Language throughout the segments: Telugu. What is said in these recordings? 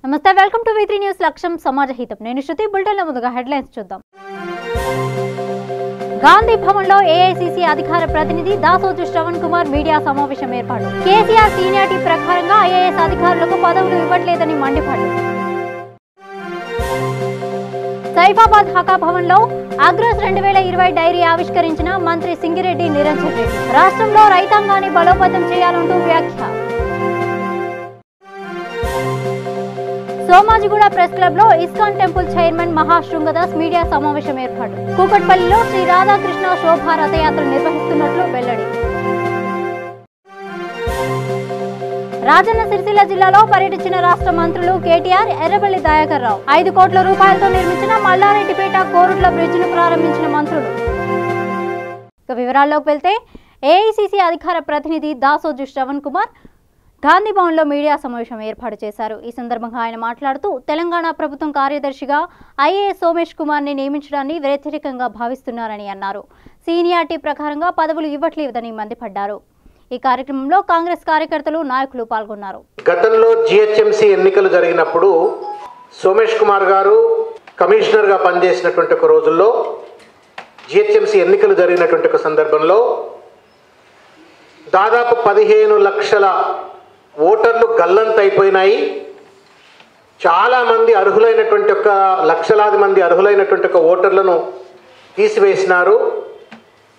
నమస్తే, వెల్కమ్ టు V3 న్యూస్. లక్ష్యం సమాజ హితం. నేను శృతి. బులెటిన్లో ముందుగా హెడ్లైన్స్ చూద్దాం. గాంధీ భవన్ లో ఏఐసీసీ అధికార ప్రతినిధి దాసోజు శ్రవణ్ కుమార్ మీడియా సమావేశం ఏర్పాటు. కేసీఆర్ సీనియారిటీ ప్రకారంగా ఐఏఎస్ అధికారులకు పదవులు ఇవ్వట్లేదని మండిపాటు. సైఫాబాద్ హకా భవన్ లో అగ్రస్ 2020 డైరీ ఆవిష్కరించిన మంత్రి సింగిరెడ్డి నిరంజన్ రెడ్డి. రాష్ట్రంలో రైతాంగాన్ని బలోపేతం చేయాలంటూ వ్యాఖ్య. సోమాజిగూడ ప్రెస్ క్లబ్ లో ఇస్కాన్ టెంపుల్ చైర్మన్ మహాశృంగదాస్ మీడియా సమావేశం ఏర్పాటు. కూకట్పల్లిలో శ్రీ రాధాకృష్ణ శోభా రథయాత్ర నిర్వహిస్తున్నట్లు వెల్లడి. రాజన్న సిరిసిల్ల జిల్లాలో పర్యటించిన రాష్ట్ర మంత్రులు కేటీఆర్, ఎర్రబెల్లి దయాకర్ రావు. 5 కోట్ల రూపాయలతో నిర్మించిన మల్లారెడ్డిపేట కోరుట్ల బ్రిడ్జ్ ను ప్రారంభించిన మంత్రులు. వివరాల్లోకి వెళ్తే ఏఐసీసీ అధికార ప్రతినిధి దాసోజు శ్రవణ్ కుమార్ గాంధీ భవన్లో మీడియా సమావేశం ఏర్పాటు చేశారు. ఈ సందర్భంగా ఆయన మాట్లాడుతూ తెలంగాణ ప్రభుత్వం కార్యదర్శిగా ఐఏఎస్ సోమేష్ కుమార్ని నియమించడాన్ని వ్యతిరేకంగా భావిస్తున్నారని అన్నారు. సీనియారిటీ ప్రకారంగా పదవులు ఇవ్వట్లేదని మండిపడ్డారు. ఈ కార్యక్రమంలో కాంగ్రెస్ కార్యకర్తలు, నాయకులు పాల్గొన్నారు. గతంలో జిహెచ్ఎంసీ ఎన్నికలు జరిగినప్పుడు సోమేష్ కుమార్ గారు కమిషనర్గా పనిచేసినటువంటి ఒక రోజుల్లో జిహెచ్ఎంసీ ఎన్నికలు జరిగినటువంటి ఒక సందర్భంలో దాదాపు 15 లక్షల ఓటర్లు గల్లంతైపోయినాయి. చాలామంది అర్హులైనటువంటి ఒక లక్షలాది మంది అర్హులైనటువంటి ఒక ఓటర్లను తీసివేసినారు.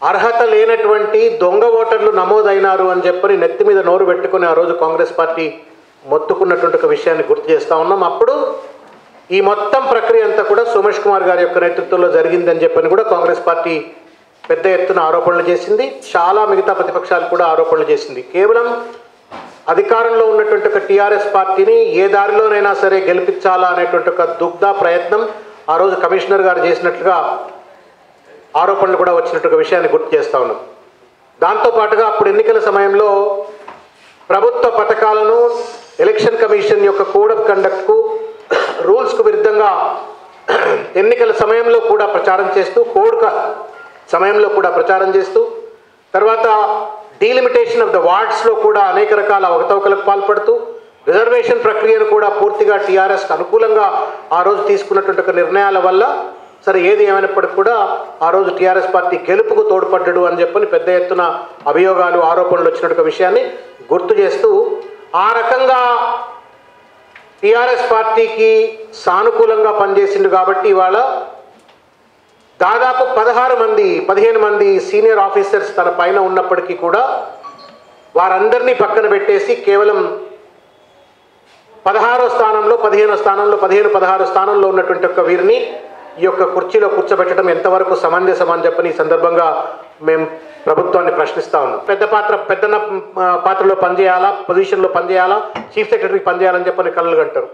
అర్హత లేనటువంటి దొంగ ఓటర్లు నమోదైనారు అని చెప్పని నెత్తి మీద నోరు పెట్టుకుని ఆ రోజు కాంగ్రెస్ పార్టీ మొత్తుకున్నటువంటి ఒక విషయాన్ని గుర్తు చేస్తూ ఉన్నాం. అప్పుడు ఈ మొత్తం ప్రక్రియ అంతా కూడా సోమేష్ కుమార్ గారి యొక్క నేతృత్వంలో జరిగిందని చెప్పని కూడా కాంగ్రెస్ పార్టీ పెద్ద ఎత్తున ఆరోపణలు చేసింది. చాలా మిగతా ప్రతిపక్షాలు కూడా ఆరోపణలు చేసింది. కేవలం అధికారంలో ఉన్నటువంటి ఒక టీఆర్ఎస్ పార్టీని ఏ దారిలోనైనా సరే గెలిపించాలా అనేటువంటి ఒక దుగ్ధ ప్రయత్నం ఆ రోజు కమిషనర్ గారు చేసినట్లుగా ఆరోపణలు కూడా వచ్చినట్టు విషయాన్ని గుర్తు చేస్తూ ఉన్నాం. దాంతోపాటుగా అప్పుడు ఎన్నికల సమయంలో ప్రభుత్వ పథకాలను ఎలక్షన్ కమిషన్ యొక్క కోడ్ ఆఫ్ కండక్ట్కు రూల్స్కు విరుద్ధంగా ఎన్నికల సమయంలో కూడా ప్రచారం చేస్తూ సమయంలో కూడా ప్రచారం చేస్తూ తర్వాత డీలిమిటేషన్ ఆఫ్ ద వార్డ్స్లో కూడా అనేక రకాల అవకతవకలకు పాల్పడుతూ రిజర్వేషన్ ప్రక్రియను కూడా పూర్తిగా టీఆర్ఎస్కి అనుకూలంగా ఆ రోజు తీసుకున్నటువంటి ఒక నిర్ణయాల వల్ల సరే ఏది ఏమైనప్పటికీ కూడా ఆ రోజు టీఆర్ఎస్ పార్టీ గెలుపుకు తోడ్పడ్డాడు అని చెప్పని పెద్ద ఎత్తున అభియోగాలు, ఆరోపణలు వచ్చినట్టు విషయాన్ని గుర్తు చేస్తూ ఆ రకంగా టీఆర్ఎస్ పార్టీకి సానుకూలంగా పనిచేసిండు కాబట్టి ఇవాళ దాదాపు 15 మంది సీనియర్ ఆఫీసర్స్ తన పైన ఉన్నప్పటికీ కూడా వారందరినీ పక్కన పెట్టేసి కేవలం 16వ స్థానంలో 16 స్థానంలో ఉన్నటువంటి ఒక వీరిని ఈ యొక్క కుర్చీలో కూర్చోబెట్టడం ఎంతవరకు సమంజసం అని చెప్పని ఈ సందర్భంగా మేము ప్రభుత్వాన్ని ప్రశ్నిస్తూ ఉన్నాం. పెద్ద పాత్రలో పనిచేయాలా, పొజిషన్లో పనిచేయాలా, చీఫ్ సెక్రటరీకి పనిచేయాలని చెప్పని కలలు కంటారు.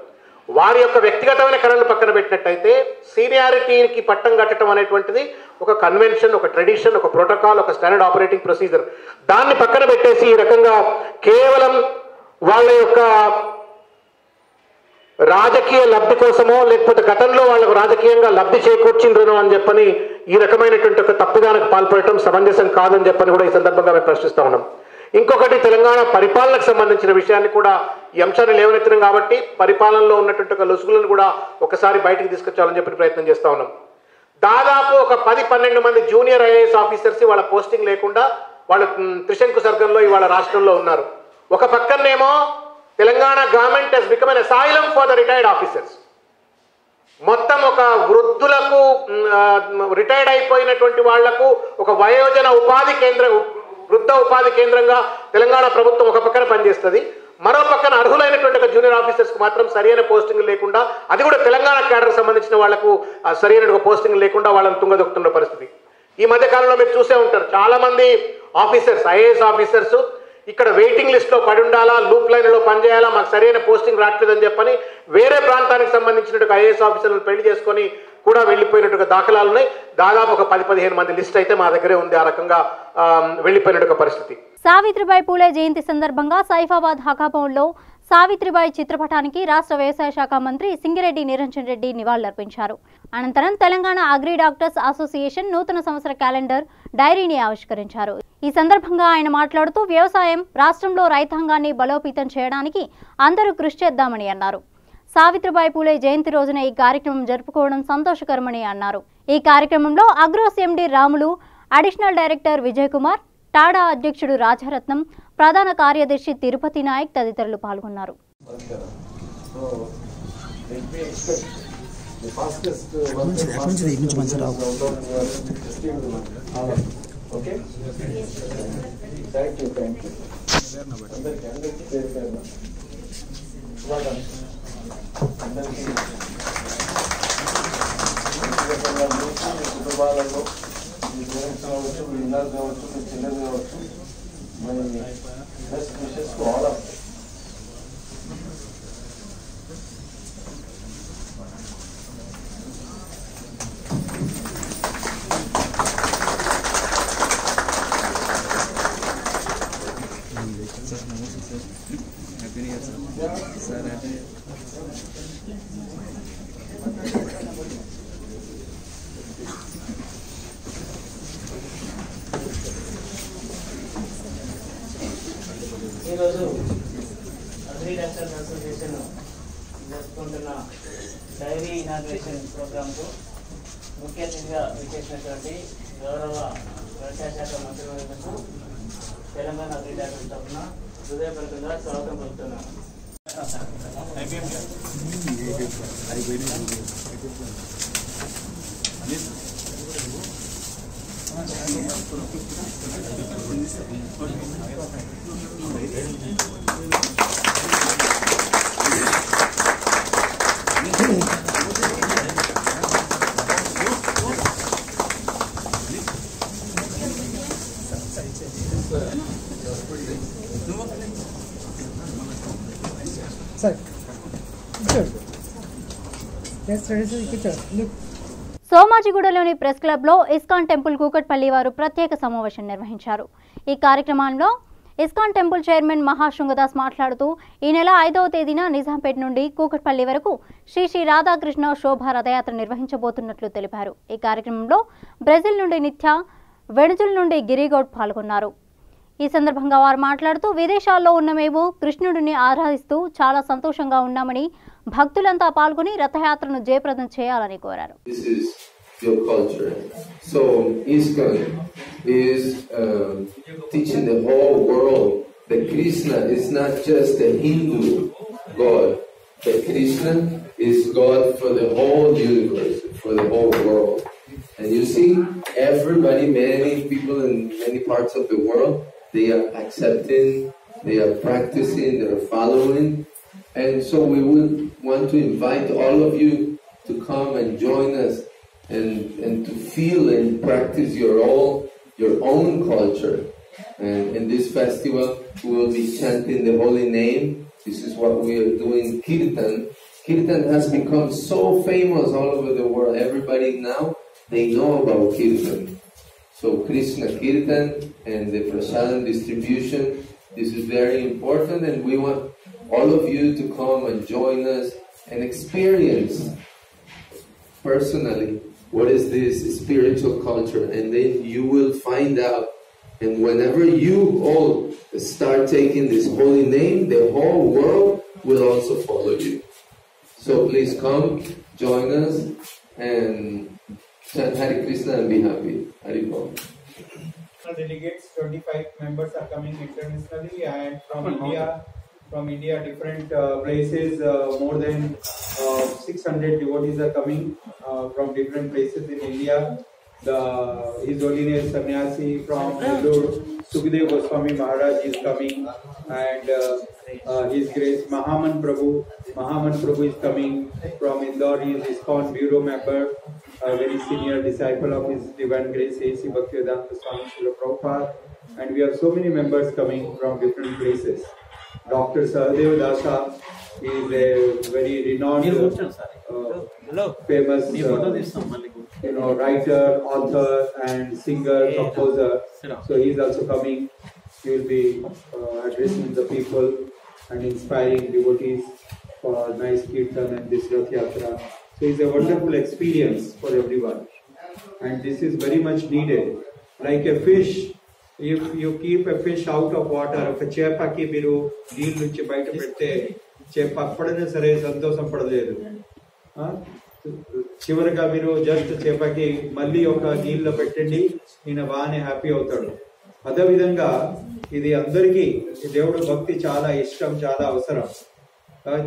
వారి యొక్క వ్యక్తిగతమైన కళలను పక్కన పెట్టినట్టయితే సీనియారిటీకి పట్టం కట్టడం అనేటువంటిది ఒక కన్వెన్షన్, ఒక ట్రెడిషన్, ఒక ప్రోటోకాల్, ఒక స్టాండర్డ్ ఆపరేటింగ్ ప్రొసీజర్. దాన్ని పక్కన పెట్టేసి ఈ రకంగా కేవలం వాళ్ళ యొక్క రాజకీయ లబ్ధి కోసమో లేకపోతే గతంలో వాళ్ళకు రాజకీయంగా లబ్ధి చేకూర్చిండ్రనో అని చెప్పని ఈ రకమైనటువంటి ఒక తప్పిదానికి పాల్పడటం సమంజసం కాదని చెప్పని కూడా ఈ సందర్భంగా మేము ప్రశ్నిస్తూ ఉన్నాం. ఇంకొకటి, తెలంగాణ పరిపాలనకు సంబంధించిన విషయాన్ని కూడా ఈ అంశాన్ని లేవనెత్తినాం కాబట్టి పరిపాలనలో ఉన్నటువంటి ఒక లొసుగులను కూడా ఒకసారి బయటికి తీసుకొచ్చాలని చెప్పి ప్రయత్నం చేస్తూ ఉన్నాం. దాదాపు ఒక 10-12 మంది జూనియర్ ఐఏఎస్ ఆఫీసర్స్ వాళ్ళ పోస్టింగ్ లేకుండా వాళ్ళు త్రిశంకు సర్గంలో ఇవాళ రాష్ట్రంలో ఉన్నారు. ఒక పక్కనేమో Telangana government has become an asylum for the retired officers. మొత్తం ఒక వృద్ధులకు, రిటైర్డ్ అయిపోయినటువంటి వాళ్లకు ఒక వయోజన ఉపాధి కేంద్రం, వృద్ధ ఉపాధి కేంద్రంగా తెలంగాణ ప్రభుత్వం ఒక పక్కన పనిచేస్తుంది. మరో పక్కన అర్హులైనటువంటి ఒక జూనియర్ ఆఫీసర్స్కి మాత్రం సరైన పోస్టింగ్ లేకుండా, అది కూడా తెలంగాణ క్యాడర్కి సంబంధించిన వాళ్లకు సరైన పోస్టింగ్ లేకుండా వాళ్ళని తుంగదొక్కుతున్న పరిస్థితి. ఈ మధ్య కాలంలో మీరు చూసే ఉంటారు, చాలామంది ఆఫీసర్స్, ఐఏఎస్ ఆఫీసర్స్ ఇక్కడ వెయిటింగ్ లిస్ట్లో పడి ఉండాలా, లూప్ లైన్లో పనిచేయాలా, మాకు సరైన పోస్టింగ్ రావట్లేదని చెప్పని వేరే ప్రాంతానికి సంబంధించినట్టు ఐఏఎస్ ఆఫీసర్లను పెళ్లి చేసుకొని కూడా వెళ్ళిపోయినట్టుగా దాఖలాలు ఉన్నాయి. దాదాపు ఒక 10-15 మంది లిస్ట్ అయితే మా దగ్గరే ఉంది. ఆ రకంగా వెళ్ళిపోయినట్టు పరిస్థితి. సావిత్రిబాయి పూలే జయంతి సందర్భంగా సైఫాబాద్ హకాభవన్లో సావిత్రిబాయి చిత్రపటానికి రాష్ట్ర వ్యవసాయ శాఖ మంత్రి సింగిరెడ్డి నిరంజన్ రెడ్డి నివాళులర్పించారు. అనంతరం తెలంగాణ అగ్రి డాక్టర్స్ అసోసియేషన్ నూతన సంవత్సర క్యాలెండర్ డైరీని ఆవిష్కరించారు. ఈ సందర్భంగా ఆయన మాట్లాడుతూ వ్యవసాయం రాష్ట్రంలో రైతాంగాన్ని బలోపేతం చేయడానికి అందరూ కృషి చేద్దామని అన్నారు. సావిత్రిబాయి పూలే జయంతి రోజున ఈ కార్యక్రమం జరుపుకోవడం సంతోషకరమని అన్నారు. ఈ కార్యక్రమంలో Agros MD Ramulu, additional director Vijay Kumar, టాడా అధ్యక్షుడు రాజరత్నం, ప్రధాన కార్యదర్శి తిరుపతి నాయక్ తదితరులు పాల్గొన్నారు. కుటుంబాలలో మీ పేరెంట్స్ కావచ్చు, మీ ఇన్నర్ కావచ్చు, మీ చిల్డ్రన్ కావచ్చు, my best wishes to all of ఈరోజు అగ్రి డాక్టర్స్ అసోసియేషన్ జరుపుకుంటున్న డైరీ ఇనాగ్రేషన్ ప్రోగ్రాంకు ముఖ్య అతిథిగా విచ్చేసినటువంటి గౌరవ వ్యవసాయ శాఖ మంత్రివర్యులకు తెలంగాణ అగ్రి డాక్టర్స్ తరఫున హృదయపూర్వకంగా స్వాగతం పలుకుతున్నాను. సోమాజిగూడలోని ప్రెస్ క్లబ్లో ఇస్కాన్ టెంపుల్ కూకట్పల్లి వారు ప్రత్యేక సమావేశం నిర్వహించారు. ఈ కార్యక్రమంలో ఇస్కాన్ టెంపుల్ చైర్మన్ మహాశృంగదాస్ మాట్లాడుతూ ఈ నెల 5వ తేదీన నిజాంపేట నుండి కూకట్పల్లి వరకు శ్రీ శ్రీ రాధాకృష్ణ శోభా రథయాత్ర నిర్వహించబోతున్నట్లు తెలిపారు. ఈ కార్యక్రమంలో బ్రెజిల్ నుండి నిత్య, వెనుజుల్ నుండి గిరిగౌడ్ పాల్గొన్నారు. ఈ సందర్భంగా వారు మాట్లాడుతూ విదేశాల్లో ఉన్న మేము కృష్ణుడిని ఆరాధిస్తూ చాలా సంతోషంగా ఉన్నామని, భక్తులంతా పాల్గొని రథయాత్రను జయప్రదం చేయాలని కోరారు. Your culture. So ISKCON is teaching the whole world that Krishna is not just a Hindu God, but Krishna is God for the whole universe, for the whole world. And you see, everybody, many people in many parts of the world, they are accepting, they are practicing, they are following. And so we would want to invite all of you to come and join us and to feel and practice your own culture. And in this festival, we will be chanting the holy name. This is what we are doing, Kirtan. Kirtan has become so famous all over the world. Everybody now, they know about Kirtan. So Krishna Kirtan and the prasadam distribution, this is very important, and we want all of you to come and join us and experience personally what is this spiritual culture, and then you will find out. And whenever you all start taking this holy name, the whole world will also follow you. So please come, join us, and chant Hare Krishna and be happy. Hare Bol. Delegates, 25 members are coming internationally, and from India, different places, more than 600 devotees are coming from different places in India. His Holiness Sannyasi from Lord Sukhdev Goswami Maharaj is coming, and His Grace Mahaman Prabhu is coming from Indore. He is ISKCON Bureau member, a very senior disciple of His Divine Grace A.C. Bhaktivedanta Swami Srila Prabhupada, and we have so many members coming from different places. Dr. Sahadev Dasa is a very renowned, famous, writer, author, and singer, composer. So he is also coming. He will be addressing the people and inspiring devotees for nice kirtan and this Rath Yatra. So it's a wonderful experience for everyone, and this is very much needed. Like a fish, if you keep a fish out of water, ఒక చేపకి మీరు నీళ్ళ నుంచి బయట పెడితే పడినా సరే సంతోషం పడలేదు. చివరిగా మీరు జస్ట్ చేపకి మళ్ళీ ఒక నీళ్ళలో పెట్టండి, ఈయన బాగానే హ్యాపీ అవుతాడు. అదేవిధంగా ఇది అందరికీ దేవుడు భక్తి చాలా ఇష్టం, చాలా అవసరం.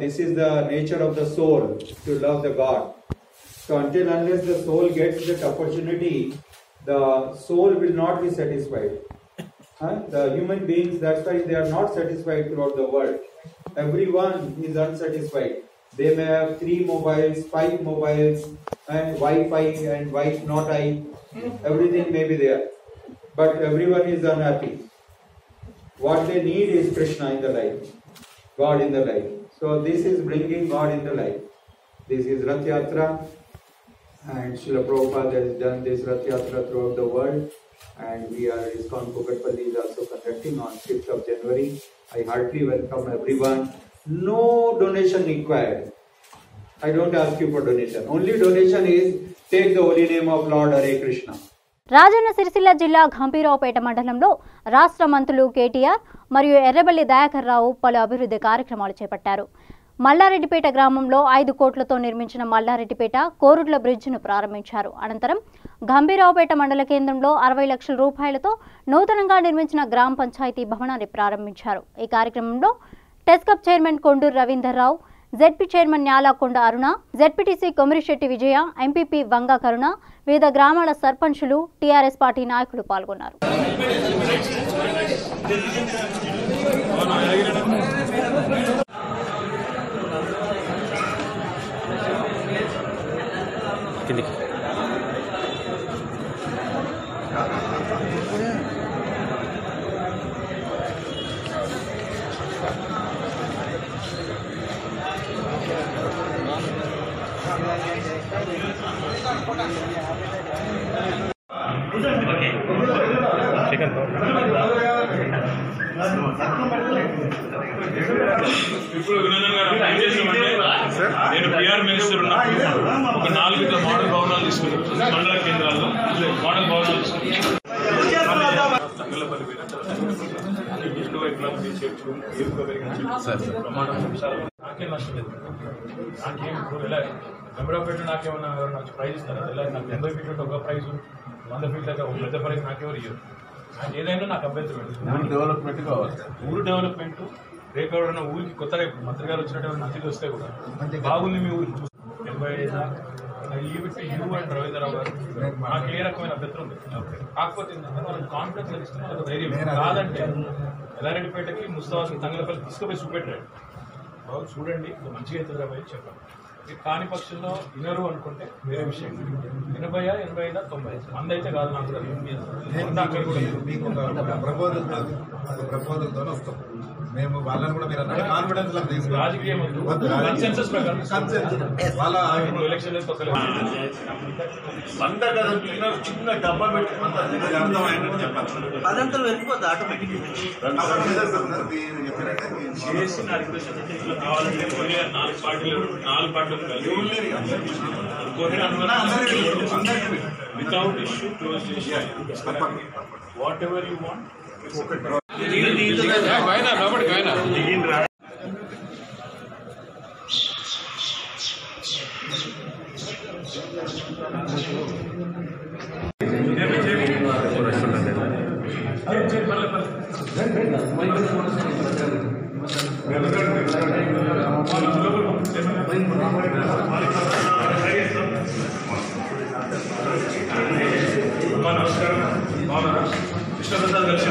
This is the nature of the soul to love the god. So until unless the soul gets that opportunity, the soul will not be satisfied. The human beings, that's why they are not satisfied throughout the world. Everyone is unsatisfied. They may have 3 mobiles, 5 mobiles, and Wi-Fi and not I. Everything may be there, but everyone is unhappy. What they need is Krishna in the life, God in the life. So this is bringing God in the life. This is Rath Yatra, and Srila Prabhupada has done this Rath Yatra throughout the world, and we are ISKCON Kukatpalli is also conducting on 5th of January. I heartily welcome everyone. No donation required. I don't ask you for donation. Only donation is take the holy name of Lord Hare Krishna. Rajanna Sircilla జిల్లా గంభీరావుపేట మండలంలో రాష్ట్ర మంత్రులు కేటీఆర్ మరియు ఎర్రబెల్లి దయాకర్ రావు పలు అభివృద్ధి కార్యక్రమాలు చేపట్టారు. మల్లారెడ్డిపేట గ్రామంలో 5 కోట్లతో నిర్మించిన మల్లారెడ్డిపేట కోరుట్ల బ్రిడ్జిను ప్రారంభించారు. అనంతరం గంభీరావుపేట మండల కేంద్రంలో 60 లక్షల రూపాయలతో నూతనంగా నిర్మించిన గ్రామ పంచాయతీ భవనాన్ని ప్రారంభించారు. ఈ కార్యక్రమంలో టెస్కప్ చైర్మన్ కొండూరు రవీందర్ రావు, జెడ్పీ చైర్మన్ న్యాలకొండ అరుణ, జెడ్పీటీసీ కొమిరిశెట్టి విజయ, ఎంపీపీ వంగ కరుణ, వివిధ గ్రామాల సర్పంచులు, టీఆర్ఎస్ పార్టీ నాయకులు పాల్గొన్నారు. ఇప్పుడు నేను పిఆర్ మినిస్టర్ ఒక 4 ఇట్లా మోడల్ భవనాలు తీసుకున్నాను. మండల కేంద్రాల్లో మోడల్ భవనాలు తీసుకున్నాను. తంగలపల్లి నాకేం నష్టం లేదు. నాకేం ఇప్పుడు ఎలా గంభీరావుపేట నాకేమన్నా నాకు ప్రైజ్ ఇస్తారా? ఎలా నాకు 80 ఫీట్ల ఒక ప్రైజు, 100 ఫీట్ల ఒక పెద్ద ప్రైజ్ నాకెవరు ఇయ్యరు. నాకు ఏదైనా నాకు అభ్యంతరం డెవలప్మెంట్ కావాలి. ఊరు డెవలప్మెంట్ రేపు ఎవరైనా ఊరికి కొత్తగా మంత్రి గారు వచ్చినట్టు అతిథి వస్తే కూడా బాగుంది మీ ఊరికి 85 యూ అండ్ రవీంద్రరావు గారు నాకు ఏ రకమైన అభ్యంతరం ఉంది. కాకపోతే ఏంటంటే మనం కాన్ఫిడెన్స్ ఇస్తే మనకు ధైర్యం కాదంటే ఎల్లారెడ్డిపేటకి ముస్తాబాద్కి తంగలపల్లి తీసుకుపోయి చూపెట్టాడు. బాబు చూడండి మంచిగా అవుతుంది రాబోయే చెప్పండి. కాని పక్షంలో వినరు అనుకుంటే వేరే విషయం. 80, 85, 90 మంది అయితే కాదు. నాకు ప్రపోజల్తో వస్తాం మేము. వాళ్ళని కూడా మీరు కాన్ఫిడెన్స్ రాజకీయం కన్సెన్సస్ ప్రకారం వాళ్ళ ఎలక్షన్ చిన్న డబ్బా పెట్టుకుంటారు అదంతా వెళ్ళిపోద్ది ఆటోమేటిక్. చేసిన రిక్వెస్ట్ అంటే ఇట్లా కావాలంటే 4 పార్టీలు without issue close whatever you want. నమస్కారం. బాగున్నారా? కృష్ణప్రసాద్ కలిసి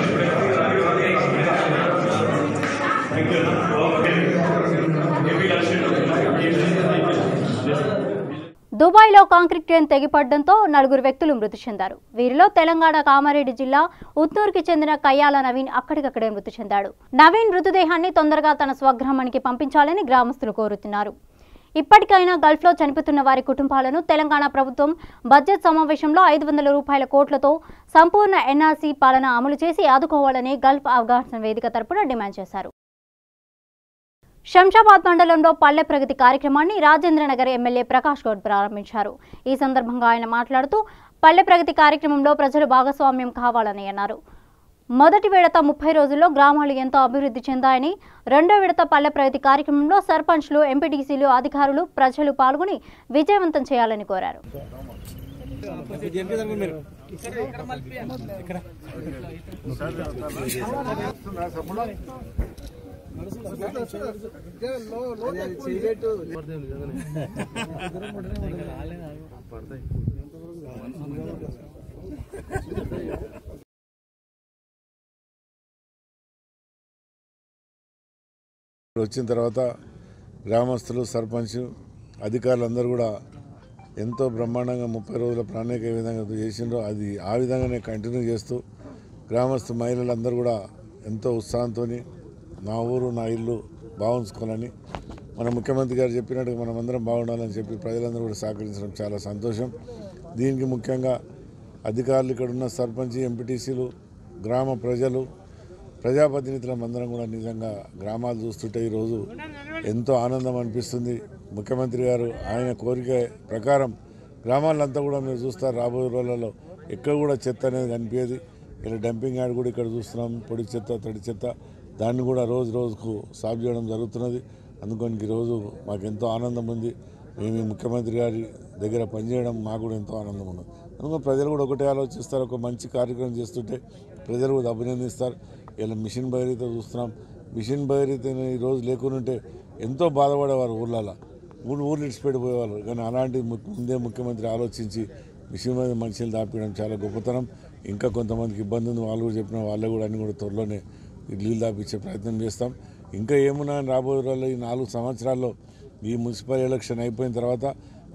దుబాయ్లో కాంక్రీట్ క్రేన్ తెగిపడడంతో 4 వ్యక్తులు మృతి చెందారు. వీరిలో తెలంగాణ కామారెడ్డి జిల్లా ఉత్నూరుకి చెందిన కయ్యాల నవీన్ అక్కడికక్కడే మృతి చెందాడు. నవీన్ మృతదేహాన్ని తొందరగా తన స్వగ్రామానికి పంపించాలని గ్రామస్తులు కోరుతున్నారు. ఇప్పటికైనా గల్ఫ్లో చనిపోతున్న వారి కుటుంబాలను తెలంగాణ ప్రభుత్వం బడ్జెట్ సమావేశంలో 500 రూపాయల కోట్లతో సంపూర్ణ ఎన్ఆర్సీ పాలన అమలు చేసి ఆదుకోవాలని గల్ఫ్ అవగాహన వేదిక తరపున డిమాండ్ చేశారు. శంషాబాద్ మండలంలో పల్లె ప్రగతి కార్యక్రమాన్ని రాజేంద్రనగర్ ఎమ్మెల్యే ప్రకాష్ గౌడ్ ప్రారంభించారు. ఈ సందర్భంగా ఆయన మాట్లాడుతూ పల్లె ప్రగతి కార్యక్రమంలో ప్రజలు భాగస్వామ్యం కావాలని అన్నారు. మొదటి విడత 30 రోజుల్లో గ్రామాలు ఎంతో అభివృద్ధి చెందాయని, రెండో విడత పల్లె ప్రగతి కార్యక్రమంలో సర్పంచ్లు, ఎంపీటీసీలు, అధికారులు, ప్రజలు పాల్గొని విజయవంతం చేయాలని కోరారు. వచ్చిన తర్వాత గ్రామస్తులు, సర్పంచ్, అధికారులందరూ కూడా ఎంతో బ్రహ్మాండంగా 30 రోజుల ప్రణాళిక ఏ విధంగా చేసిండ్రో అది ఆ విధంగానే కంటిన్యూ చేస్తూ గ్రామస్తు మహిళలందరూ కూడా ఎంతో ఉత్సాహంతో నా ఊరు నా ఇల్లు బాగుంచుకోవాలని మన ముఖ్యమంత్రి గారు చెప్పినట్టుగా మనం అందరం బాగుండాలని చెప్పి ప్రజలందరూ కూడా సహకరించడం చాలా సంతోషం. దీనికి ముఖ్యంగా అధికారులు, ఇక్కడ ఉన్న సర్పంచ్, ఎంపీటీసీలు, గ్రామ ప్రజలు, ప్రజాప్రతినిధులం అందరం కూడా నిజంగా గ్రామాలు చూస్తుంటే ఈరోజు ఎంతో ఆనందం అనిపిస్తుంది. ముఖ్యమంత్రి గారు ఆయన కోరిక ప్రకారం గ్రామాలంతా కూడా మీరు చూస్తారు, రాబోయే రోజులలో ఎక్కడ కూడా చెత్త అనేది కనిపించేది. ఇలా డంపింగ్ యార్డ్ కూడా ఇక్కడ చూస్తున్నాం, పొడి చెత్త, తడి చెత్త, దాన్ని కూడా రోజు రోజుకు సాఫ్ చేయడం జరుగుతున్నది. అందుకని ఈరోజు మాకు ఎంతో ఆనందం ఉంది. మేము ముఖ్యమంత్రి గారి దగ్గర పనిచేయడం మాకు కూడా ఎంతో ఆనందం ఉన్నది. అందుకని ప్రజలు కూడా ఒకటే ఆలోచిస్తారు, ఒక మంచి కార్యక్రమం చేస్తుంటే ప్రజలు కూడా అభినందిస్తారు. ఇలా మిషన్ భగీరథ చూస్తున్నాం, మిషన్ భగీరథ ఈరోజు లేకుంటే ఎంతో బాధపడేవారు, ఊర్లలో ఊర్లు ఇడిచిపెట్టిపోయేవారు. కానీ అలాంటి ముందే ముఖ్యమంత్రి ఆలోచించి మిషన్ మీద మనుషులు దాపడం చాలా గొప్పతనం. ఇంకా కొంతమందికి ఇబ్బంది ఉంది, వాళ్ళు కూడా చెప్పిన వాళ్ళే కూడా అన్ని కూడా త్వరలోనే నీళ్ళు దాపించే ప్రయత్నం చేస్తాం. ఇంకా ఏమున్నా రాబోయే రోజుల్లో ఈ 4 సంవత్సరాల్లో ఈ మున్సిపల్ ఎలక్షన్ అయిపోయిన తర్వాత,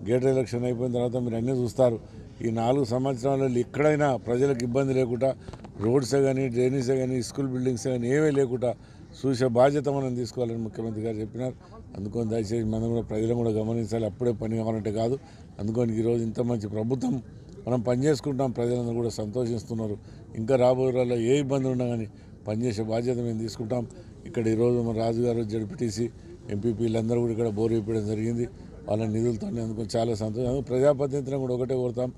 గేటర్ ఎలక్షన్ అయిపోయిన తర్వాత మీరు అన్నీ చూస్తారు. ఈ 4 సంవత్సరాలలో ఎక్కడైనా ప్రజలకు ఇబ్బంది లేకుండా రోడ్సే కానీ, డ్రైనేజే కానీ, స్కూల్ బిల్డింగ్స్ కానీ ఏవీ లేకుండా చూసే బాధ్యత మనం తీసుకోవాలని ముఖ్యమంత్రి గారు చెప్పినారు. అందుకని దయచేసి మనం కూడా ప్రజలను కూడా గమనించాలి, అప్పుడే పని కావాలంటే కాదు. అందుకని ఈరోజు ఇంత మంచి ప్రభుత్వం మనం పనిచేసుకుంటాం, ప్రజలందరూ కూడా సంతోషిస్తున్నారు. ఇంకా రాబోయే రోజుల్లో ఏ ఇబ్బంది ఉన్నా కానీ పనిచేసే బాధ్యత మేము తీసుకుంటాం. ఇక్కడ ఈరోజు మన రాజుగారు, జడ్పీటీసీ, ఎంపీపీలందరూ కూడా ఇక్కడ బోర్ వేయడం జరిగింది వాళ్ళ నిధులతో. అందుకని చాలా సంతోషం. ప్రజాప్రతినిధులను కూడా ఒకటే కోరుతాం,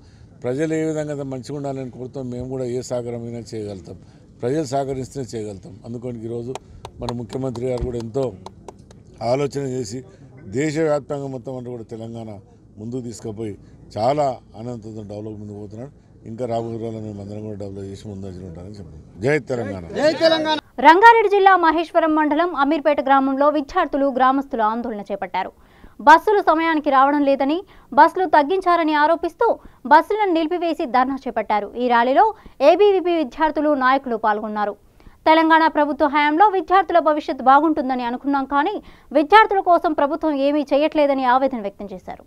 ప్రజలు ఏ విధంగా మంచిగా ఉండాలని కోరుతాం. మేము కూడా ఏ సహకారమైనా చేయగలుగుతాం, ప్రజలు సహకరిస్తేనే చేయగలుగుతాం. అందుకని ఈరోజు మన ముఖ్యమంత్రి గారు కూడా ఎంతో ఆలోచన చేసి దేశవ్యాప్తంగా మొత్తం అంటే కూడా తెలంగాణ ముందుకు తీసుకుపోయి చాలా ఆనందంతో డెవలప్మెంట్ పోతున్నాడు. ఇంకా రాబోయే రోజుల్లో మేము అందరం కూడా డెవలప్ చేసి ముందు ఉంటారని చెప్పారు. జై తెలంగాణ. రంగారెడ్డి జిల్లా మహేశ్వరం మండలం అమీర్పేట గ్రామంలో విద్యార్థులు, గ్రామస్తులు ఆందోళన చేపట్టారు. బస్సులు సమయానికి రావడం లేదని, బస్సులు తగ్గించారని ఆరోపిస్తూ బస్సులను నిలిపివేసి ధర్నా చేపట్టారు. ఈ ర్యాలీలో ఏబీవీపీ విద్యార్థులు, నాయకులు పాల్గొన్నారు. తెలంగాణ ప్రభుత్వ హయాంలో విద్యార్థుల భవిష్యత్తు బాగుంటుందని అనుకున్నాం, కానీ విద్యార్థుల కోసం ప్రభుత్వం ఏమీ చేయట్లేదని ఆవేదన వ్యక్తం చేశారు.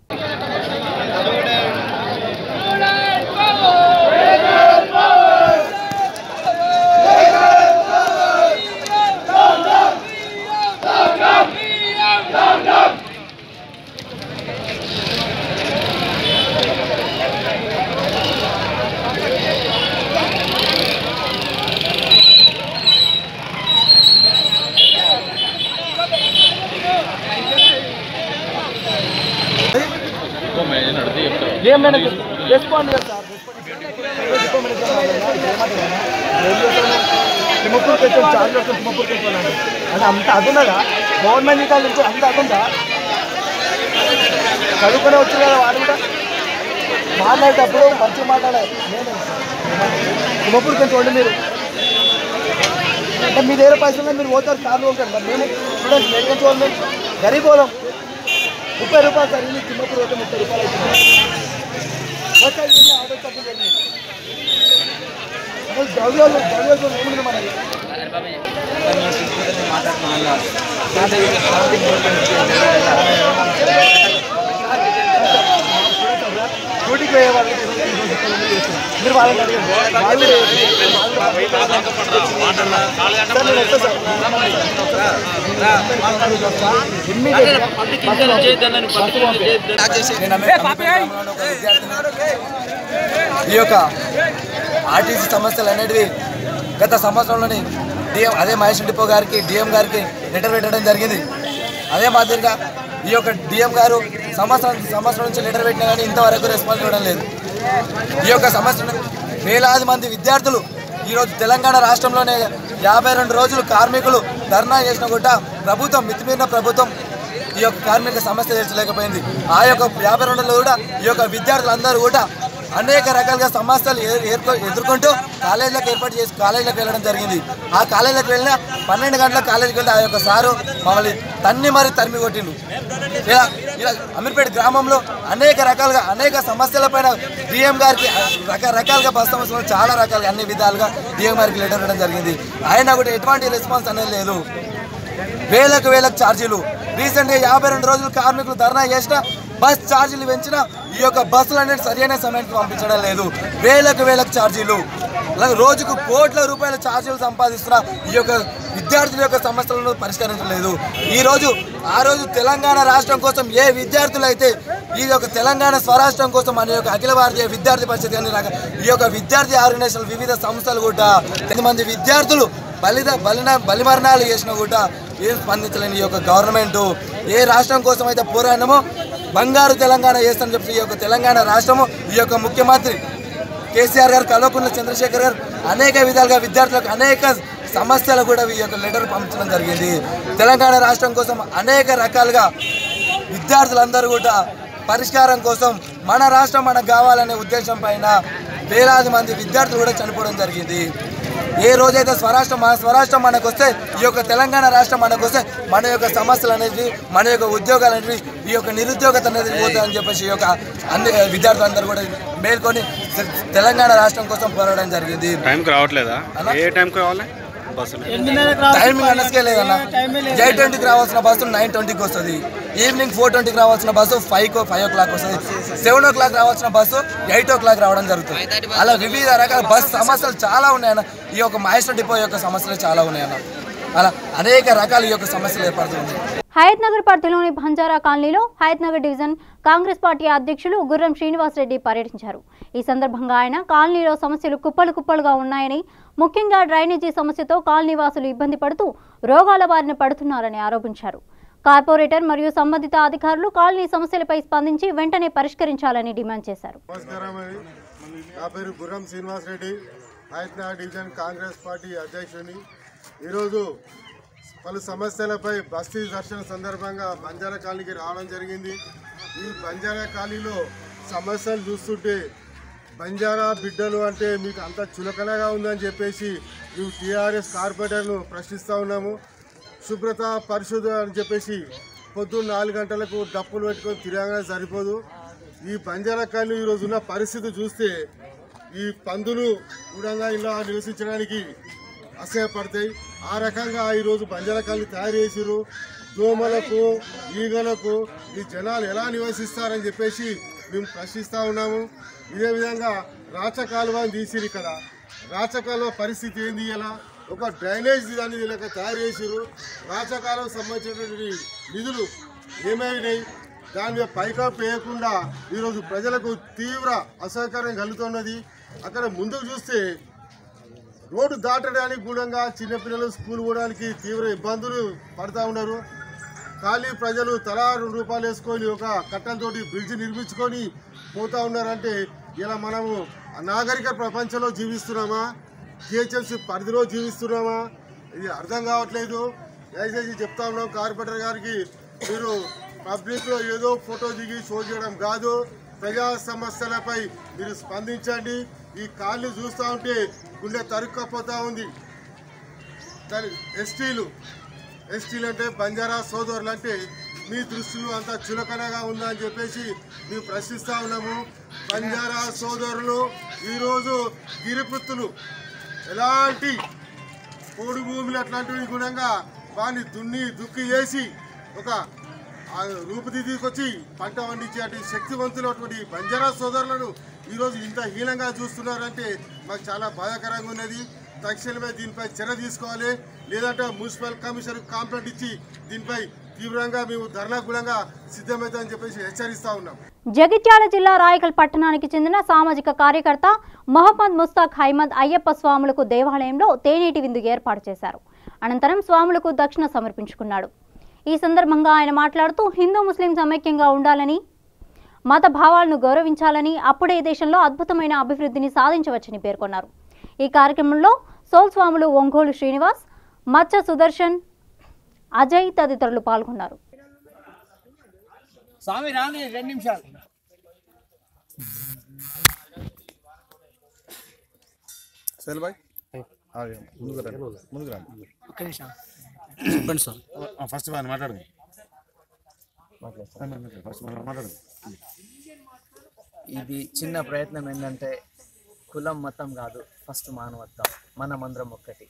అంత అదున్నదా గవర్నమెంట్ ఇంకా అంత అదుందా? చదువుకునే వచ్చారు కదా వాడు కూడా మాట్లాడేటప్పుడు మంచిగా మాట్లాడాలి. నేను తుమ్మపూరికి చూడండి, మీరు అంటే మీ దగ్గర పైసలు మీరు పోతారు, కార్లు ఉంటారు. మరి మేము స్టూడెంట్స్ మెడికల్ చూడండి, గరీబ్ పోదాం. 30 రూపాయలు సార్, ఇల్లు తుమ్మపూరు పోతే 30 రూపాయలు అవుతుంది. ఆటో తప్పు జరిగింది. ద్రవ్యాలు ఏముంది మనకి? డ్యూటీకి పోయే వాళ్ళు మీరు వాళ్ళని అడిగారు, వాళ్ళు ఈ యొక్క ఆర్టీసీ సమస్యలు అనేటివి గత సంవత్సరంలోని డిఎం అదే మహేష్ డిపో గారికి, డిఎం గారికి లెటర్ పెట్టడం జరిగింది. అదే మాదిరిగా ఈ యొక్క డిఎం గారు సంవత్సరం నుంచి లెటర్ పెట్టినా కానీ ఇంతవరకు రెస్పాన్స్ ఇవ్వడం లేదు. ఈ యొక్క సమస్యను వేలాది మంది విద్యార్థులు ఈరోజు తెలంగాణ రాష్ట్రంలోనే 52 రోజులు కార్మికులు ధర్నా చేసిన కూడా ప్రభుత్వం మితిమీరిన ప్రభుత్వం ఈ యొక్క కార్మిక సమస్య తీర్చలేకపోయింది. ఆ యొక్క 52లో కూడా ఈ యొక్క విద్యార్థులందరూ కూడా అనేక రకాలుగా సమస్యలు ఎదుర్కొంటూ కాలేజీలకు వెళ్ళడం జరిగింది. ఆ కాలేజీలకు వెళ్ళిన 12 గంటల కాలేజీకి వెళ్ళి ఆ యొక్క సారు మమ్మల్ని తరిమి కొట్టిండు. ఇలా అమీర్పేట గ్రామంలో అనేక సమస్యలపైన డిఎం గారికి రకరకాలుగా బస్ సమస్యలు చాలా రకాలుగా అన్ని విధాలుగా డిఎం గారికి లెటర్ ఇవ్వడం జరిగింది. ఆయన కూడా ఎటువంటి రెస్పాన్స్ అనేది లేదు. వేలకు ఛార్జీలు రీసెంట్గా 52 రోజులు కార్మికులు ధర్నా చేసిన బస్ ఛార్జీలు పెంచిన ఈ యొక్క బస్సులు అనేది సరైన సమయానికి పంపించడం లేదు. వేలకు ఛార్జీలు అలాగే రోజుకు కోట్ల రూపాయల ఛార్జీలు సంపాదిస్తున్న ఈ యొక్క విద్యార్థుల యొక్క సమస్యలను పరిష్కరించలేదు. ఆ రోజు తెలంగాణ రాష్ట్రం కోసం ఏ విద్యార్థులు అయితే ఈ యొక్క తెలంగాణ స్వరాష్ట్రం కోసం మన యొక్క అఖిల భారతీయ విద్యార్థి పరిషత్ కానీ ఈ యొక్క విద్యార్థి ఆర్గనైజేషన్ వివిధ సంస్థలు కూడా 10 మంది విద్యార్థులు బలిమరణాలు చేసినా కూడా ఏం స్పందించలేని ఈ యొక్క గవర్నమెంట్ ఏ రాష్ట్రం కోసం అయితే పోరాడినామో బంగారు తెలంగాణ చేస్తానని చెప్పి ఈ యొక్క తెలంగాణ రాష్ట్రము ఈ యొక్క ముఖ్యమంత్రి కేసీఆర్ గారు కల్వకుంట్ల చంద్రశేఖర్ గారు అనేక విధాలుగా విద్యార్థులకు అనేక సమస్యలు కూడా ఈ యొక్క లెటర్ పంపించడం జరిగింది. తెలంగాణ రాష్ట్రం కోసం అనేక రకాలుగా విద్యార్థులందరూ కూడా పరిష్కారం కోసం మన రాష్ట్రం మనకు కావాలనే ఉద్దేశం పైన వేలాది మంది విద్యార్థులు కూడా చనిపోవడం జరిగింది. ఏ రోజైతే స్వరాష్ట్రం మనకు వస్తే ఈ యొక్క తెలంగాణ రాష్ట్రం మనకు వస్తే మన యొక్క సమస్యలు అనేవి మన యొక్క ఉద్యోగాలు అనేవి ఈ యొక్క నిరుద్యోగత అనేది పోతుందని చెప్పేసి ఈ యొక్క అన్ని విద్యార్థులందరూ కూడా మేల్కొని తెలంగాణ రాష్ట్రం కోసం పోరాడడం జరిగింది. టైంకి రావట్లేదా? ఏ టైంకి రావాలి? టైమింగ్ అనస్కే లేదన్న. 8:20కి రావాల్సిన బస్సు 9:20కి వస్తుంది. ఈవినింగ్ 4:20కి రావాల్సిన బస్సు 5 o'clock వస్తుంది. 7 o'clock రావాల్సిన బస్సు 8 o'clock రావడం జరుగుతుంది. అలా వివిధ రకాల బస్సు సమస్యలు చాలా ఉన్నాయన్న. ఈ యొక్క మహేశ్వర డిపో యొక్క సమస్యలు చాలా ఉన్నాయన్న. అలా అనేక రకాల ఈ యొక్క సమస్యలు ఏర్పడుతుంది. హయత్ నగర్ పరిధిలోని బంజారా కాలనీలో హయత్ నగర్ డివిజన్ కాంగ్రెస్ పార్టీ అధ్యక్షులు గుర్రం శ్రీనివాసరెడ్డి పర్యటించారు. ఈ సందర్భంగా ఆయన కాలనీలో సమస్యలు కుప్పలుగా ఉన్నాయని, ముఖ్యంగా డ్రైనేజీ సమస్యతో కాలనీవాసులు ఇబ్బంది పడుతూ రోగాల బారిన పడుతున్నారని ఆరోపించారు. కార్పొరేటర్ మరియు సంబంధిత అధికారులు కాలనీ సమస్యలపై స్పందించి వెంటనే పరిష్కరించాలని డిమాండ్ చేశారు. నా పేరు గుర్రం శ్రీనివాసరెడ్డి, హయత్ నగర్ డివిజన్ కాంగ్రెస్ పార్టీ అధ్యక్షుడిని. ఈరోజు పలు సమస్యలపై బస్తీ దర్శన సందర్భంగా బంజారా కాలనీకి రావడం జరిగింది. ఈ బంజారా కాలనీలో సమస్యలు చూస్తుంటే బంజారా బిడ్డలు అంటే మీకు అంత చులకనగా ఉందని చెప్పేసి మేము టీఆర్ఎస్ కార్పొరేటర్ను ప్రశ్నిస్తూ ఉన్నాము. శుభ్రత పరిశుద్ధ అని చెప్పేసి పొద్దున్న 4 గంటలకు డప్పులు పెట్టుకొని తిరగగానే సరిపోదు. ఈ బంజారా కాలనీ ఈరోజు ఉన్న పరిస్థితి చూస్తే ఈ పందులు కూడా ఇలా నివసించడానికి అసహ్యపడతాయి. ఆ రకంగా ఈరోజు బంజారా కాలనీ తయారు చేసిరు. దోమలకు ఈగలకు ఈ జనాలు ఎలా నివసిస్తారని చెప్పేసి మేము ప్రశ్నిస్తూ ఉన్నాము. ఇదే విధంగా రాచకాలువని తీసిరు. ఇక్కడ రాచకాలువ పరిస్థితి ఏంది? ఇలా ఒక డ్రైనేజ్ దాన్ని ఇలా తయారు చేసిరు. రాచకాలువకు సంబంధించినటువంటి నిధులు ఏమైనాయి? దాని మీద పైకప్పు వేయకుండా ఈరోజు ప్రజలకు తీవ్ర అసౌకర్యం కలుగుతున్నది. అక్కడ ముందుకు చూస్తే రోడ్డు దాటడానికి కూడా చిన్నపిల్లలు స్కూల్ పోవడానికి తీవ్ర ఇబ్బందులు పడుతూ ఉన్నారు. ఖాళీ ప్రజలు తలా ₹2 వేసుకొని ఒక కట్టలతోటి బ్రిడ్జ్ నిర్మించుకొని పోతూ ఉన్నారంటే ఇలా మనము నాగరిక ప్రపంచంలో జీవిస్తున్నామా, జిహెచ్ఎంసీ పరిధిలో జీవిస్తున్నామా? ఇది అర్థం కావట్లేదు. దయచేసి చెప్తా ఉన్నాం కార్పొరేటర్ గారికి, మీరు పబ్లిక్లో ఏదో ఫోటో దిగి షో చేయడం కాదు, ప్రజా సమస్యలపై మీరు స్పందించండి. ఈ కాలనీ చూస్తూ ఉంటే గుండె తరుక్కపోతూ ఉంది. ఎస్టీలు అంటే బంజారా సోదరులు అంటే మీ దృష్టిలో అంత చులకనగా ఉందని చెప్పేసి మేము ప్రశ్నిస్తూ ఉన్నాము. బంజారా సోదరులు ఈరోజు గిరిపుత్తులు ఎలాంటి పోడు భూములు అట్లాంటివి గుణంగా వాడిని దుక్కి చేసి ఒక రూపుదిద్దుకొచ్చి పంట పండించే శక్తివంతులటువంటి బంజారా సోదరులను ఈరోజు ఇంత హీనంగా చూస్తున్నారంటే మాకు చాలా బాధాకరంగా ఉన్నది. తక్షణమే దీనిపై చర్య తీసుకోవాలి, లేదంటే మున్సిపల్ కమిషనర్ కంప్లైంట్ ఇచ్చి దీనిపై తీవ్రంగా మేము ధర్నాకూలంగా సిద్ధమవుతామని చెప్పేసి హెచ్చరిస్తా ఉన్నాం. జగిత్యాల జిల్లా రాయకల్ పట్టణానికి చెందిన సామాజిక కార్యకర్త మొహమ్మద్ ముస్తాక్ అహ్మద్ అయ్యప్ప స్వాములకు దేవాలయంలో తేనీటి విందు ఏర్పాటు చేశారు. అనంతరం స్వాములకు దక్షిణ సమర్పించుకున్నాడు. ఈ సందర్భంగా ఆయన మాట్లాడుతూ హిందూ ముస్లిం సమైక్యంగా ఉండాలని, మత భావాలను గౌరవించాలని, అప్పుడే దేశంలో అద్భుతమైన అభివృద్ధిని సాధించవచ్చని పేర్కొన్నారు. ఈ కార్యక్రమంలో సోల్స్వాములు ఒంగోలు శ్రీనివాస్, మచ్చ సుదర్శన్, అజయ్ తదితరులు పాల్గొన్నారు. స్వామి రాని 2 నిమిషాలు. సెల్ బాయ్ ముందుకు రండి. ఒక్క నిమిషం చెప్పండి సార్. ఫస్ట్ మాట్లాడండి. ఇది చిన్న ప్రయత్నం ఏంటంటే కులం మతం కాదు, ఫస్ట్ మానవత్వం, మనమందరం ఒక్కటి.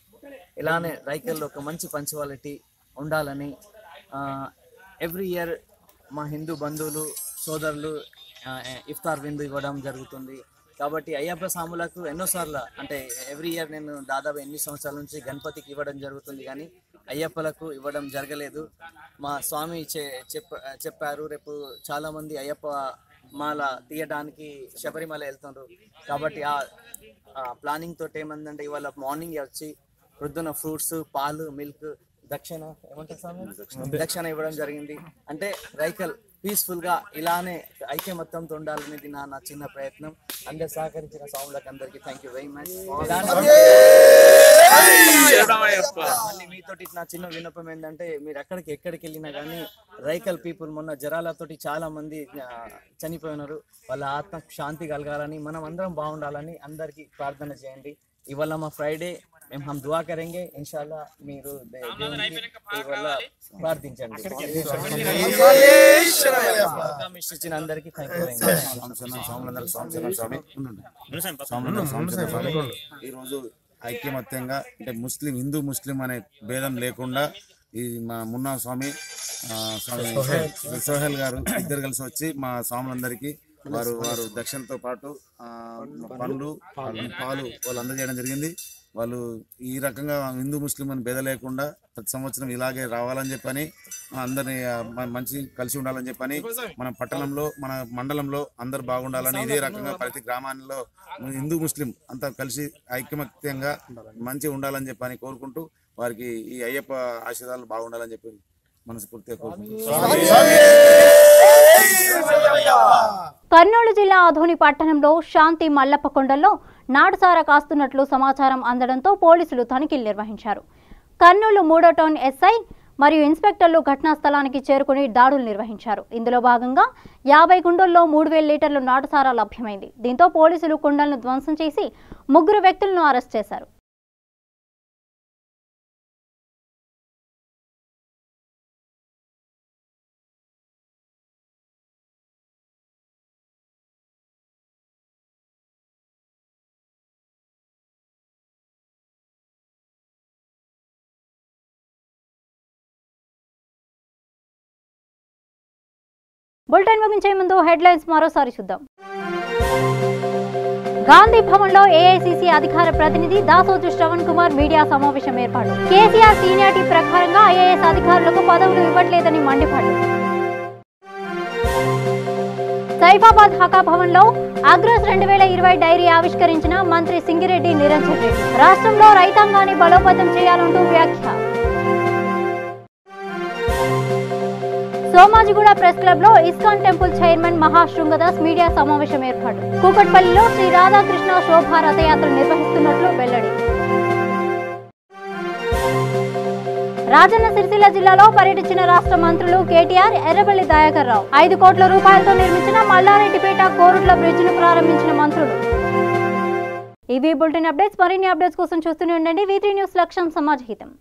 ఇలానే రైకల్లో ఒక మంచి పంచువాలిటీ ఉండాలని ఎవ్రీ ఇయర్ మా హిందూ బంధువులు సోదరులు ఇఫ్తార్ విందు ఇవ్వడం జరుగుతుంది. కాబట్టి అయ్యప్ప స్వాములకు ఎన్నోసార్లు అంటే ఎవ్రీ ఇయర్ నేను దాదాపు 8 సంవత్సరాల నుంచి గణపతికి ఇవ్వడం జరుగుతుంది, కానీ అయ్యప్పలకు ఇవ్వడం జరగలేదు. మా స్వామి చెప్పారు రేపు చాలామంది అయ్యప్ప మాల తీయడానికి శబరిమల వెళ్తున్నారు. కాబట్టి ఆ ప్లానింగ్ తోటి ఏమందంటే ఇవాళ మార్నింగ్ వచ్చి ప్రొద్దున ఫ్రూట్స్, పాలు, మిల్క్ దక్షిణ దక్షిణ ఇవ్వడం జరిగింది. అంటే రైకల్ పీస్ఫుల్ గా ఇలానే ఐక్యమత్యంతో ఉండాలనేది నా చిన్న ప్రయత్నం. అందరు సహకరించిన స్వాములకు అందరికి థ్యాంక్ యూ వెరీ మచ్. మళ్ళీ మీతోటి నా చిన్న విన్నపం ఏంటంటే మీరు ఎక్కడికి వెళ్ళినా కానీ రైకల్ పీపుల్ మొన్న జ్వరాలతోటి చాలా మంది చనిపోయినారు. వాళ్ళ ఆత్మ శాంతి కలగాలని, మనం అందరం బాగుండాలని అందరికి ప్రార్థన చేయండి. ఇవాళ మా ఫ్రైడే మేము హమ్ దువా కరేంగే ఇన్షాల్లా. మీరు ఇవాళ ప్రార్థించండి. ఇచ్చిన అందరికి థ్యాంక్ యూ వెరీ మచ్. ఈరోజు ఐక్యమత్యంగా అంటే హిందూ ముస్లిం అనే భేదం లేకుండా ఈ మా మున్నా స్వామి సోహెల్ గారు ఇద్దరు కలిసి వచ్చి మా స్వాములందరికీ వారు దక్షిణతో పాటు పండ్లు, పాలు వాళ్ళు అందజేయడం జరిగింది. వాళ్ళు ఈ రకంగా హిందూ ముస్లిం అని భేద లేకుండా ప్రతి సంవత్సరం ఇలాగే రావాలని చెప్పని, అందరినీ మంచి కలిసి ఉండాలని చెప్పని, మన పట్టణంలో మన మండలంలో అందరు బాగుండాలని, ఇదే రకంగా ప్రతి గ్రామాల్లో హిందూ ముస్లిం అంతా కలిసి ఐక్యమత్యంగా మంచిగా ఉండాలని చెప్పని కోరుకుంటూ వారికి ఈ అయ్యప్ప ఆశీర్వాదాలు బాగుండాలని చెప్పి మనస్ఫూర్తిగా కోరుకుంటున్నాను. కర్నూలు జిల్లా ఆధోని పట్టణంలో శాంతి మల్లప్ప కొండల్లో నాటుసారా కాస్తున్నట్లు సమాచారం అందడంతో పోలీసులు తనిఖీలు నిర్వహించారు. కర్నూలు 3వ టౌన్ ఎస్ఐ మరియు ఇన్స్పెక్టర్లు ఘటనా స్థలానికి చేరుకుని దాడులు నిర్వహించారు. ఇందులో భాగంగా 50 కుండల్లో 3000 లీటర్లు నాటుసారా లభ్యమైంది. దీంతో పోలీసులు కుండలను ధ్వంసం చేసి 3 వ్యక్తులను అరెస్ట్ చేశారు. బులెటిన్ ముగించే ముందు హెడ్లైన్స్ మరోసారి చూద్దాం. గాంధీ భవన్ లో ఏఐసీసీ అధికార ప్రతినిధి దాసోజు శ్రవణ్ కుమార్ మీడియా సమావేశం ఏర్పాటు. కేసీఆర్ సీనియారిటీ ప్రకారంగా ఐఏఎస్ అధికారులకు పదవులు ఇవ్వట్లేదని మండిపాటు. సైఫాబాద్ హకా భవన్ లో అగ్రోస్ 2020 డైరీ ఆవిష్కరించిన మంత్రి సింగిరెడ్డి నిరంజన్ రెడ్డి. రాష్ట్రంలో రైతాంగాన్ని బలోపేతం చేయాలంటూ వ్యాఖ్య. సోమాజిగూడ ప్రెస్ క్లబ్ లో ఇస్కాన్ టెంపుల్ చైర్మన్ మహాశృంగదాస్ మీడియా సమావేశం ఏర్పాటు. కూకట్పల్లిలో శ్రీ రాధాకృష్ణ శోభా రథయాత్ర నిర్వహిస్తున్నట్లు వెల్లడి. రాజన్న సిరిసిల్ల జిల్లాలో పర్యటించిన రాష్ట్ర మంత్రులు కేటీఆర్, ఎర్రబెల్లి దయాకర్ రావు. 5 కోట్ల రూపాయలతో నిర్మించిన మల్లారెడ్డిపేట కోరుట్ల బ్రిడ్జ్ ను ప్రారంభించిన మంత్రులు. ఇవి బులెటిన్ అప్డేట్స్. మరిన్ని అప్డేట్స్ కోసం చూస్తూనే ఉండండి V3 న్యూస్. లక్ష్యం సమాజ హితం.